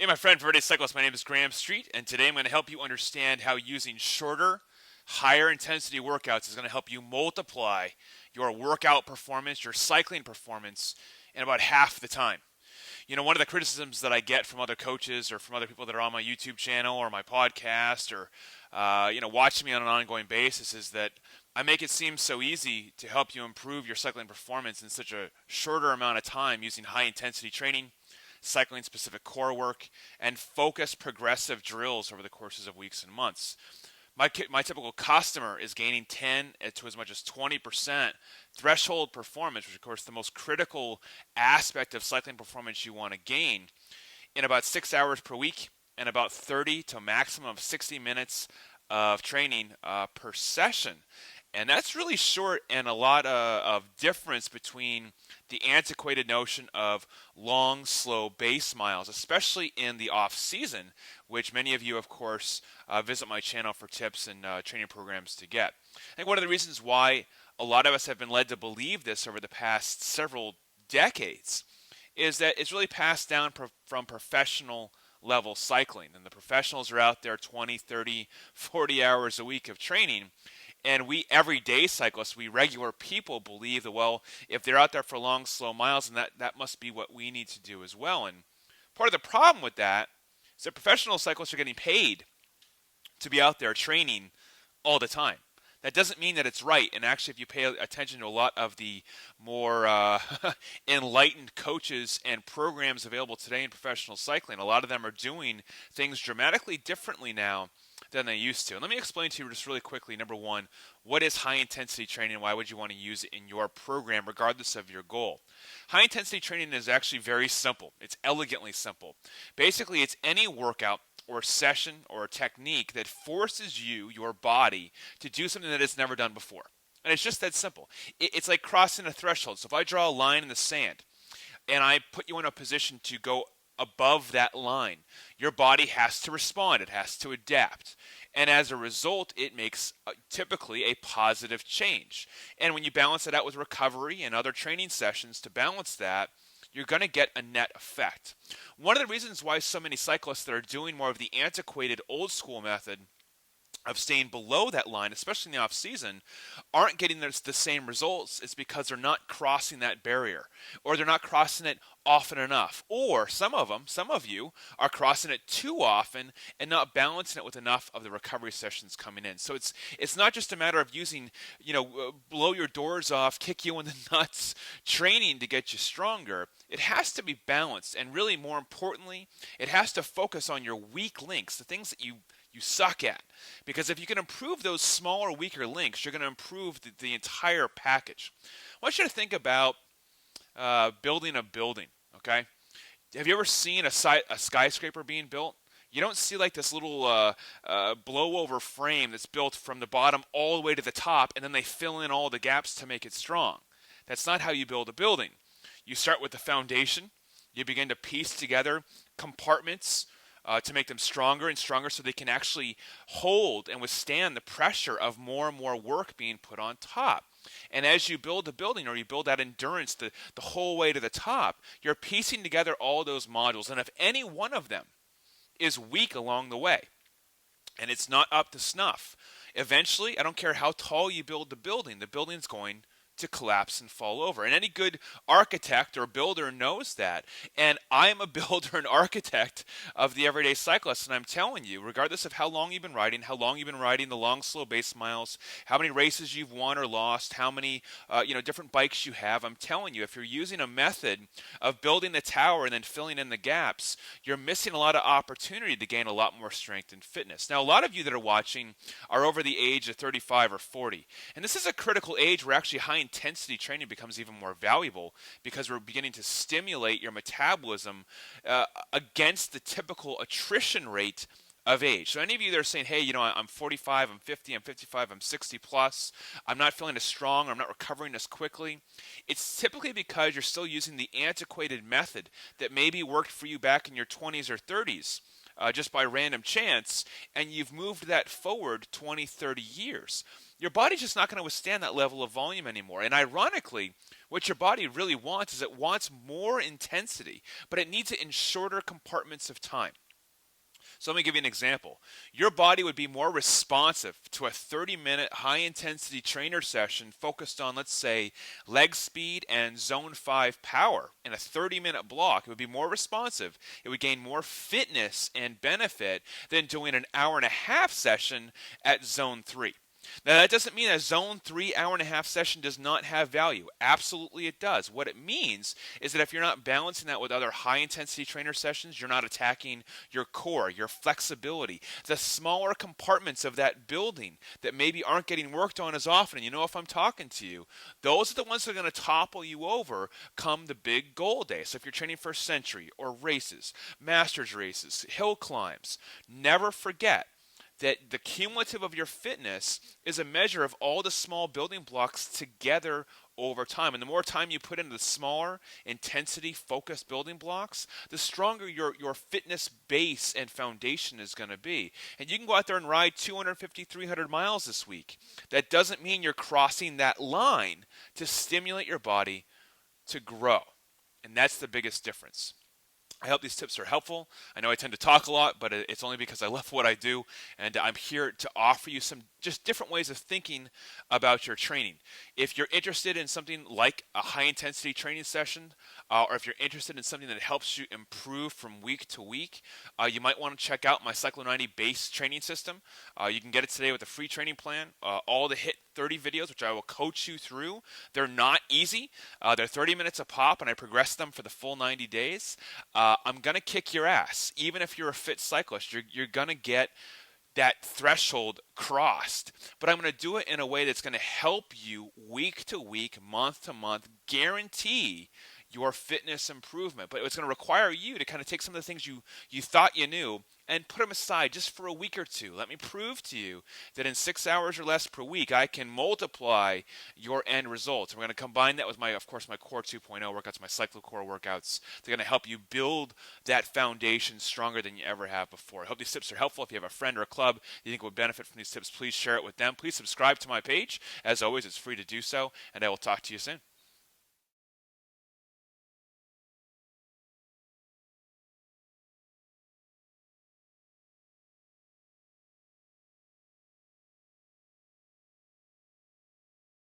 Hey, my friend, everyday cyclist. My name is Graeme Street, and today I'm going to help you understand how using shorter, higher intensity workouts is going to help you multiply your workout performance, your cycling performance, in about half the time. One of the criticisms that I get from other coaches or from other people that are on my YouTube channel or my podcast or, watching me on an ongoing basis is that I make it seem so easy to help you improve your cycling performance in such a shorter amount of time using high intensity training, cycling specific core work, and focused progressive drills over the courses of weeks and months. My typical customer is gaining 10 to as much as 20% threshold performance, which of course the most critical aspect of cycling performance you want to gain, in about 6 hours per week and about 30 to a maximum of 60 minutes of training per session. And that's really short and a lot of difference between the antiquated notion of long, slow base miles, especially in the off season, which many of you, of course, visit my channel for tips and training programs to get. I think one of the reasons why a lot of us have been led to believe this over the past several decades is that it's really passed down from professional level cycling. And the professionals are out there 20, 30, 40 hours a week of training. And we everyday cyclists, we regular people believe that, well, if they're out there for long, slow miles, then that must be what we need to do as well. And part of the problem with that is that professional cyclists are getting paid to be out there training all the time. That doesn't mean that it's right. And actually, if you pay attention to a lot of the more enlightened coaches and programs available today in professional cycling, a lot of them are doing things dramatically differently now than they used to. And let me explain to you just really quickly, number one, what is high intensity training and why would you want to use it in your program regardless of your goal? High intensity training is actually very simple. It's elegantly simple. Basically, it's any workout or session or technique that forces you, your body, to do something that it's never done before. And it's just that simple. It's like crossing a threshold. So if I draw a line in the sand and I put you in a position to go above that line, your body has to respond. It has to adapt. And as a result, it makes typically a positive change. And when you balance it out with recovery and other training sessions to balance that, you're going to get a net effect. One of the reasons why so many cyclists that are doing more of the antiquated old school method of staying below that line, especially in the off season, aren't getting the same results is because they're not crossing that barrier, or they're not crossing it often enough, or some of you are crossing it too often and not balancing it with enough of the recovery sessions coming in. So it's not just a matter of using, blow your doors off, kick you in the nuts training to get you stronger. It has to be balanced, and really more importantly, it has to focus on your weak links, the things that you suck at. Because if you can improve those smaller, weaker links, you're going to improve the entire package. I want you to think about building a building, okay? Have you ever seen a skyscraper being built? You don't see like this little blow-over frame that's built from the bottom all the way to the top, and then they fill in all the gaps to make it strong. That's not how you build a building. You start with the foundation. You begin to piece together compartments to make them stronger and stronger so they can actually hold and withstand the pressure of more and more work being put on top. And as you build the building, or you build that endurance the whole way to the top, you're piecing together all those modules. And if any one of them is weak along the way and it's not up to snuff, eventually, I don't care how tall you build the building's going to collapse and fall over. And any good architect or builder knows that. And I'm a builder and architect of the everyday cyclist. And I'm telling you, regardless of how long you've been riding the long, slow base miles, how many races you've won or lost, how many different bikes you have, I'm telling you, if you're using a method of building the tower and then filling in the gaps, you're missing a lot of opportunity to gain a lot more strength and fitness. Now, a lot of you that are watching are over the age of 35 or 40. And this is a critical age where actually high intensity training becomes even more valuable, because we're beginning to stimulate your metabolism against the typical attrition rate of age. So any of you that are saying, hey, I'm 45, I'm 50, I'm 55, I'm 60 plus, I'm not feeling as strong, or I'm not recovering as quickly, it's typically because you're still using the antiquated method that maybe worked for you back in your 20s or 30s. Just by random chance, and you've moved that forward 20, 30 years. your body's just not going to withstand that level of volume anymore. And ironically, what your body really wants is it wants more intensity, but it needs it in shorter compartments of time. So let me give you an example. Your body would be more responsive to a 30-minute high-intensity trainer session focused on, let's say, leg speed and zone 5 power in a 30-minute block. It would be more responsive. It would gain more fitness and benefit than doing an hour and a half session at zone 3. Now, that doesn't mean a zone 3 hour and a half session does not have value. Absolutely it does. What it means is that if you're not balancing that with other high intensity trainer sessions, you're not attacking your core, your flexibility, the smaller compartments of that building that maybe aren't getting worked on as often. And you know, if I'm talking to you, those are the ones that are going to topple you over come the big goal day. So if you're training for century or races, masters races, hill climbs, never forget that the cumulative of your fitness is a measure of all the small building blocks together over time. And the more time you put into the smaller, intensity focused building blocks, the stronger your fitness base and foundation is going to be. And you can go out there and ride 250, 300 miles this week. That doesn't mean you're crossing that line to stimulate your body to grow. And that's the biggest difference. I hope these tips are helpful. I know I tend to talk a lot, but it's only because I love what I do, and I'm here to offer you some just different ways of thinking about your training. If you're interested in something like a high-intensity training session, or if you're interested in something that helps you improve from week to week, you might want to check out my Cyclo-90 base training system. You can get it today with a free training plan. All the HIT 30 videos, which I will coach you through. They're not easy. They're 30 minutes a pop, and I progress them for the full 90 days. I'm going to kick your ass. Even if you're a fit cyclist, you're going to get that threshold crossed. But I'm going to do it in a way that's going to help you week to week, month to month, guarantee your fitness improvement. But it's going to require you to kind of take some of the things you thought you knew and put them aside just for a week or two. Let me prove to you that in 6 hours or less per week, I can multiply your end results. We're going to combine that with of course, my Core 2.0 workouts, my cyclo-core workouts. They're going to help you build that foundation stronger than you ever have before. I hope these tips are helpful. If you have a friend or a club you think would benefit from these tips, please share it with them. Please subscribe to my page. As always, it's free to do so, and I will talk to you soon.